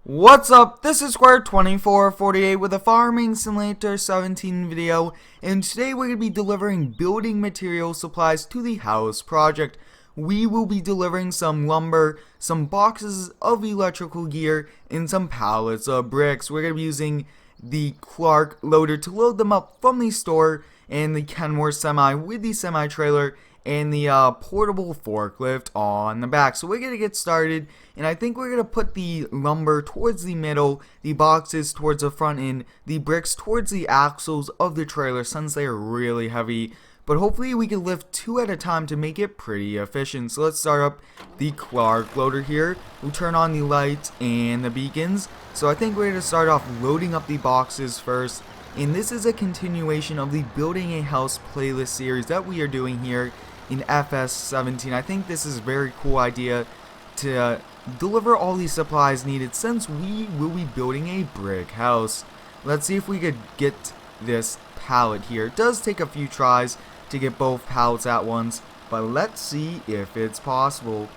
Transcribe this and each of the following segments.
What's up? This is Square2448 with a Farming Simulator 17 video, and today we're going to be delivering building material supplies to the house project. We will be delivering some lumber, some boxes of electrical gear, and some pallets of bricks. We're going to be using the Clark loader to load them up from the store, and the Kenmore semi with the semi-trailer, and the portable forklift on the back. So we're going to get started, and I think we're going to put the lumber towards the middle, the boxes towards the front end, the bricks towards the axles of the trailer since they are really heavy. But hopefully we can lift two at a time to make it pretty efficient. So let's start up the Clark loader here. We'll turn on the lights and the beacons. So I think we're going to start off loading up the boxes first. And this is a continuation of the Building a House playlist series that we are doing here in FS17. I think this is a very cool idea to deliver all these supplies needed since we will be building a brick house. Let's see if we could get this pallet here. It does take a few tries to get both pallets at once, but let's see if it's possible.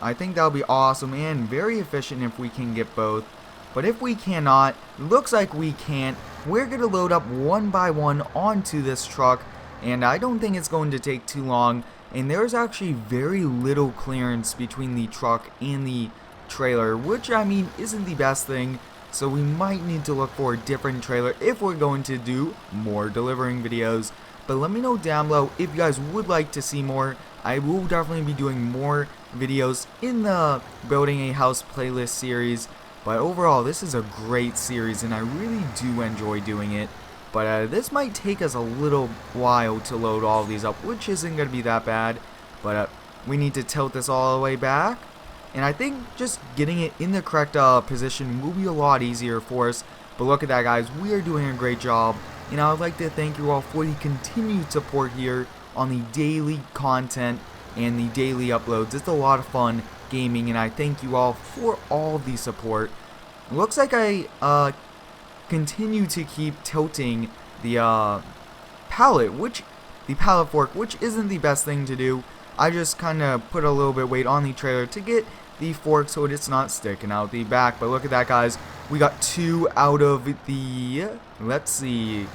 I think that'll be awesome and very efficient if we can get both. But if we cannot, looks like we can't, we're going to load up one by one onto this truck, and I don't think it's going to take too long. And there's actually very little clearance between the truck and the trailer, which I mean isn't the best thing. So we might need to look for a different trailer if we're going to do more delivering videos. But let me know down below if you guys would like to see more. I will definitely be doing more videos in the Building a House playlist series. But overall, this is a great series and I really do enjoy doing it. But this might take us a little while to load all of these up, which isn't going to be that bad. But we need to tilt this all the way back. And I think just getting it in the correct position will be a lot easier for us. But look at that, guys. We are doing a great job. And I would like to thank you all for the continued support here on the daily content and the daily uploads. It's a lot of fun gaming, and I thank you all for all the support. It looks like I continue to keep tilting the the pallet fork, which isn't the best thing to do. I just kind of put a little bit of weight on the trailer to get the fork so it's not sticking out the back. But look at that, guys. We got 2 out of the, let's see,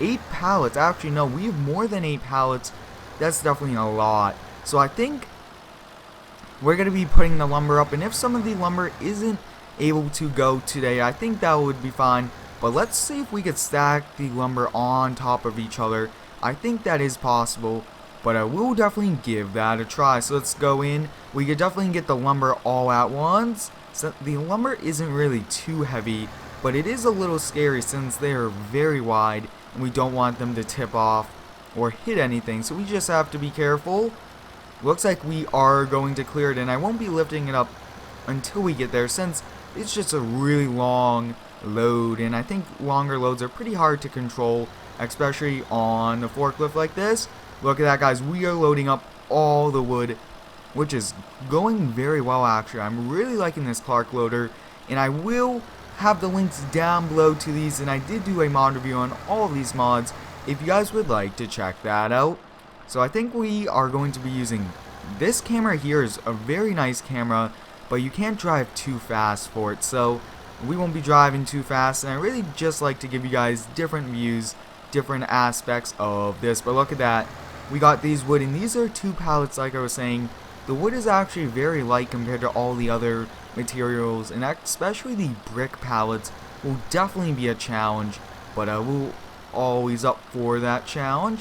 8 pallets. Actually, no, we have more than 8 pallets. That's definitely a lot. So I think we're going to be putting the lumber up, and if some of the lumber isn't able to go today, I think that would be fine. But let's see if we could stack the lumber on top of each other. I think that is possible, but I will definitely give that a try. So let's go in. We could definitely get the lumber all at once. So the lumber isn't really too heavy, but it is a little scary since they are very wide and we don't want them to tip off or hit anything. So we just have to be careful. Looks like we are going to clear it, and I won't be lifting it up until we get there since it's just a really long load, and I think longer loads are pretty hard to control, especially on a forklift like this. Look at that, guys. We are loading up all the wood, which is going very well actually. I'm really liking this Clark loader, and I will have the links down below to these, and I did do a mod review on all of these mods if you guys would like to check that out. So I think we are going to be using this camera here. Is a very nice camera, but you can't drive too fast for it, so we won't be driving too fast. And I really just like to give you guys different views, different aspects of this. But look at that, we got these wood, and these are 2 pallets. Like I was saying, the wood is actually very light compared to all the other materials, and especially the brick pallets will definitely be a challenge, but we'll always up for that challenge.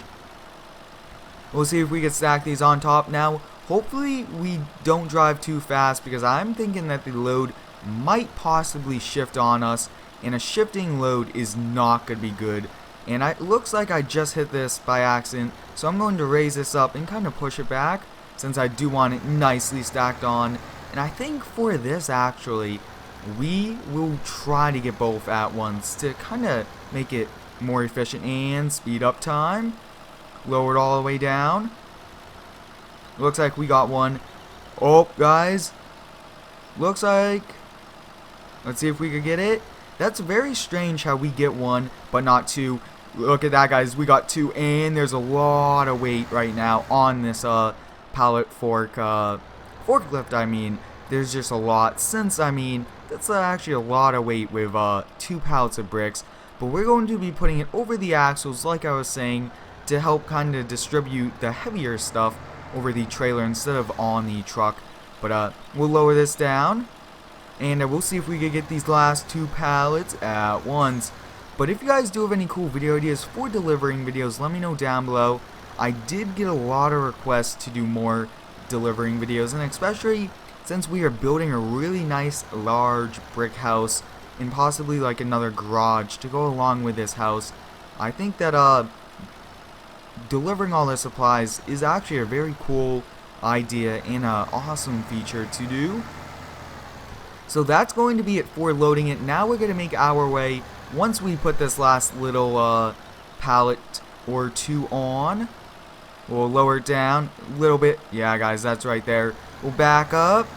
We'll see if we can stack these on top now. Hopefully we don't drive too fast, because I'm thinking that the load might possibly shift on us, and a shifting load is not going to be good. And it looks like I just hit this by accident, so I'm going to raise this up and kind of push it back since I do want it nicely stacked on. And I think for this actually, we will try to get both at once to kind of make it more efficient and speed up time. Lower it all the way down. Looks like we got one. Oh, guys. Looks like, let's see if we could get it. That's very strange how we get one, but not 2. Look at that, guys. We got 2, and there's a lot of weight right now on this pallet forklift. I mean, there's just a lot, since I mean That's actually a lot of weight with 2 pallets of bricks. But we're going to be putting it over the axles, like I was saying, to help kind of distribute the heavier stuff over the trailer instead of on the truck. But we'll lower this down, and we'll see if we can get these last 2 pallets at once. But if you guys do have any cool video ideas for delivering videos, let me know down below. I did get a lot of requests to do more delivering videos, and especially since we are building a really nice large brick house and possibly like another garage to go along with this house, I think that delivering all the supplies is actually a very cool idea and an awesome feature to do. So that's going to be it for loading it. Now we're going to make our way, once we put this last little pallet or 2 on. We'll lower it down a little bit. Yeah, guys, that's right there. We'll back up,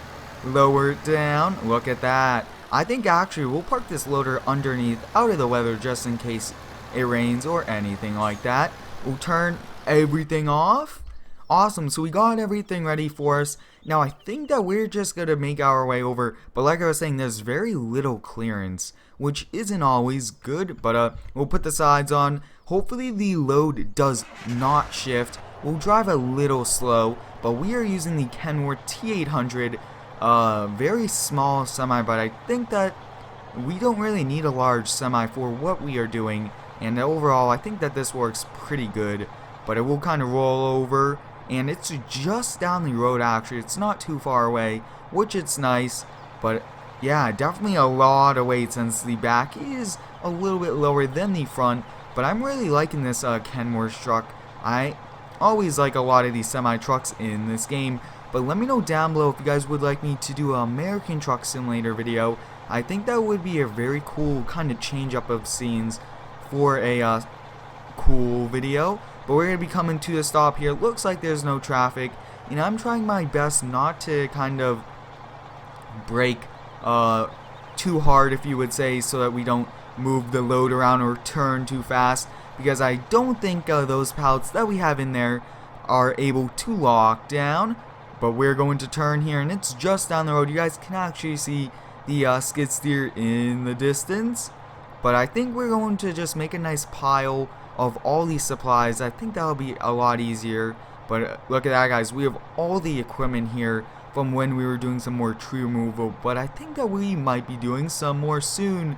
lower it down. Look at that. I think actually we'll park this loader underneath, out of the weather, just in case it rains or anything like that. We'll turn everything off. Awesome, so we got everything ready for us. Now I think that we're just going to make our way over, but like I was saying, there's very little clearance, which isn't always good. But we'll put the sides on. Hopefully the load does not shift. We'll drive a little slow, but we are using the Kenworth T800, very small semi, but I think that we don't really need a large semi for what we are doing, and overall I think that this works pretty good. But it will kind of roll over, and it's just down the road actually. It's not too far away, which it's nice. But yeah, definitely a lot of weight since the back is a little bit lower than the front. But I'm really liking this Kenworth truck. I always like a lot of these semi trucks in this game. But let me know down below if you guys would like me to do an American Truck Simulator video. I think that would be a very cool kind of change up of scenes for a cool video. But we're going to be coming to a stop here. Looks like there's no traffic. And I'm trying my best not to kind of brake too hard, if you would say, so that we don't move the load around or turn too fast. Because I don't think those pallets that we have in there are able to lock down. But we're going to turn here, and it's just down the road. You guys can actually see the skid steer in the distance. But I think we're going to just make a nice pile of all these supplies. I think that'll be a lot easier. But look at that, guys, we have all the equipment here from when we were doing some more tree removal, but I think that we might be doing some more soon.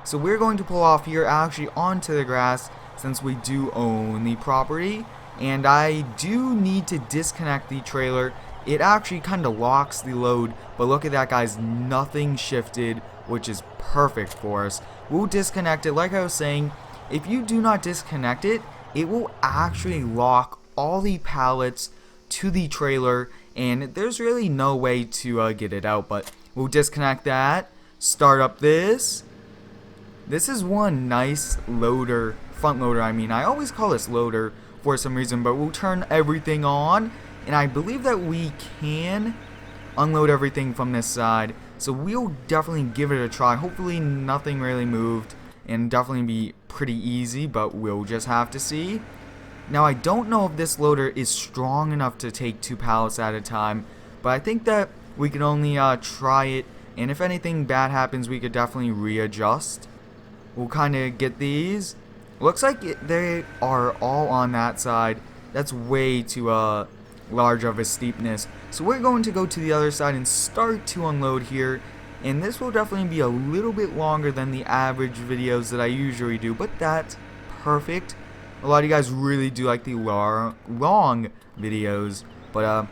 So we're going to pull off here actually onto the grass, since we do own the property. And I do need to disconnect the trailer. It actually kind of locks the load, but look at that, guys, nothing shifted, which is perfect for us. We'll disconnect it. Like I was saying, if you do not disconnect it, it will actually lock all the pallets to the trailer, and there's really no way to get it out. But we'll disconnect that, start up this. This is one nice loader, front loader I mean. I always call this loader for some reason, but we'll turn everything on, and I believe that we can unload everything from this side. So we'll definitely give it a try. Hopefully nothing really moved, and definitely be pretty easy, but we'll just have to see. Now I don't know if this loader is strong enough to take 2 pallets at a time, but I think that we can only try it, and if anything bad happens we could definitely readjust. We'll kind of get these. Looks like they are all on that side. That's way too large of a steepness, so we're going to go to the other side and start to unload here. And this will definitely be a little bit longer than the average videos that I usually do, but that's perfect. A lot of you guys really do like the long videos, but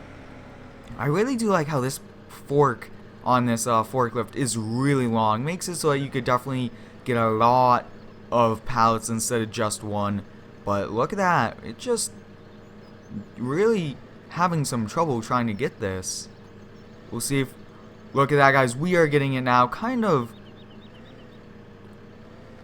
I really do like how this fork on this forklift is really long. Makes it so that you could definitely get a lot of pallets instead of just one. But look at that, it just really having some trouble trying to get this. We'll see if, look at that, guys, we are getting it now. Kind of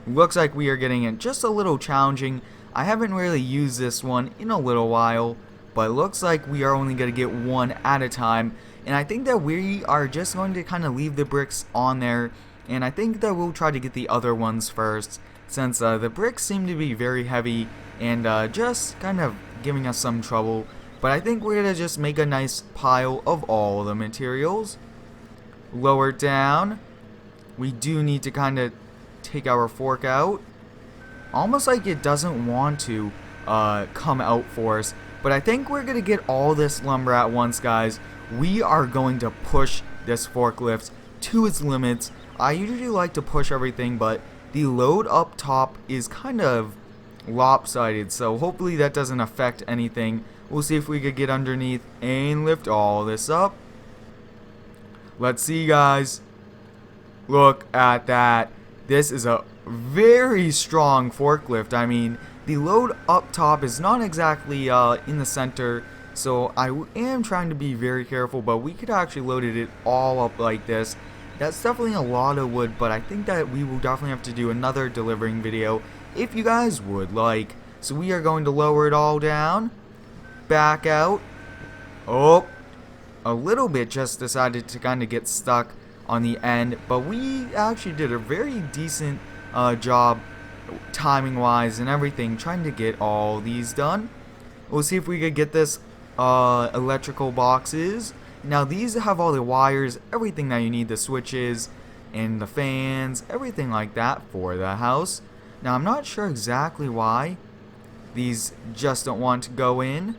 looks like we are getting it, just a little challenging. I haven't really used this one in a little while, but it looks like we are only going to get one at a time. And I think that we are just going to kind of leave the bricks on there, and I think that we'll try to get the other ones first, since the bricks seem to be very heavy and just kind of giving us some trouble. But I think we're going to just make a nice pile of all the materials. Lower it down. we do need to kind of take our fork out. Almost like it doesn't want to come out for us. But I think we're going to get all this lumber at once, guys. We are going to push this forklift to its limits. I usually like to push everything, but the load up top is kind of lopsided, so hopefully that doesn't affect anything. We'll see if we could get underneath and lift all this up. Let's see, guys. Look at that. This is a very strong forklift. I mean, the load up top is not exactly in the center, so I am trying to be very careful, but we could actually loaded it all up like this. That's definitely a lot of wood, but I think that we will definitely have to do another delivering video if you guys would like. So we are going to lower it all down, back out. Oh, a little bit just decided to kind of get stuck on the end, but we actually did a very decent job timing wise and everything, trying to get all these done. We'll see if we could get this electrical boxes. Now these have all the wires, everything that you need, the switches and the fans, everything like that for the house. Now I'm not sure exactly why these just don't want to go in.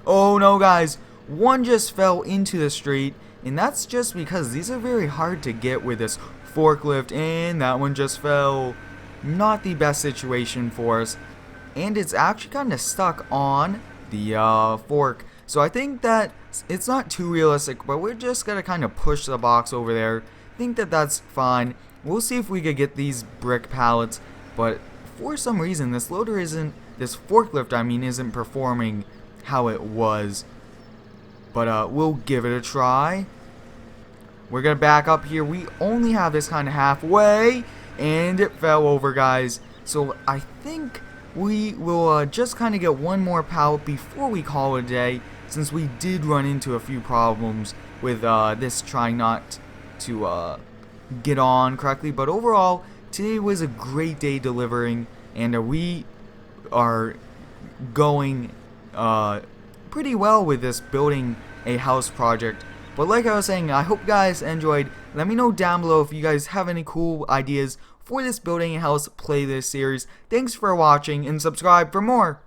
Oh no, guys, one just fell into the street, and that's just because these are very hard to get with this forklift, and that one just fell. Not the best situation for us, and it's actually kind of stuck on the fork. So I think that it's not too realistic, but we're just gonna kind of push the box over there. I think that that's fine. We'll see if we could get these brick pallets, but for some reason this forklift I mean isn't performing how it was. But we'll give it a try. We're gonna back up here. We only have this kind of halfway, and it fell over, guys. So I think we will just kind of get one more pallet before we call it a day, since we did run into a few problems with this trying not to get on correctly. But overall, today was a great day delivering, and we are going pretty well with this building a house project. But like I was saying, I hope you guys enjoyed. Let me know down below if you guys have any cool ideas for this building a house playlist series. Thanks for watching, and subscribe for more.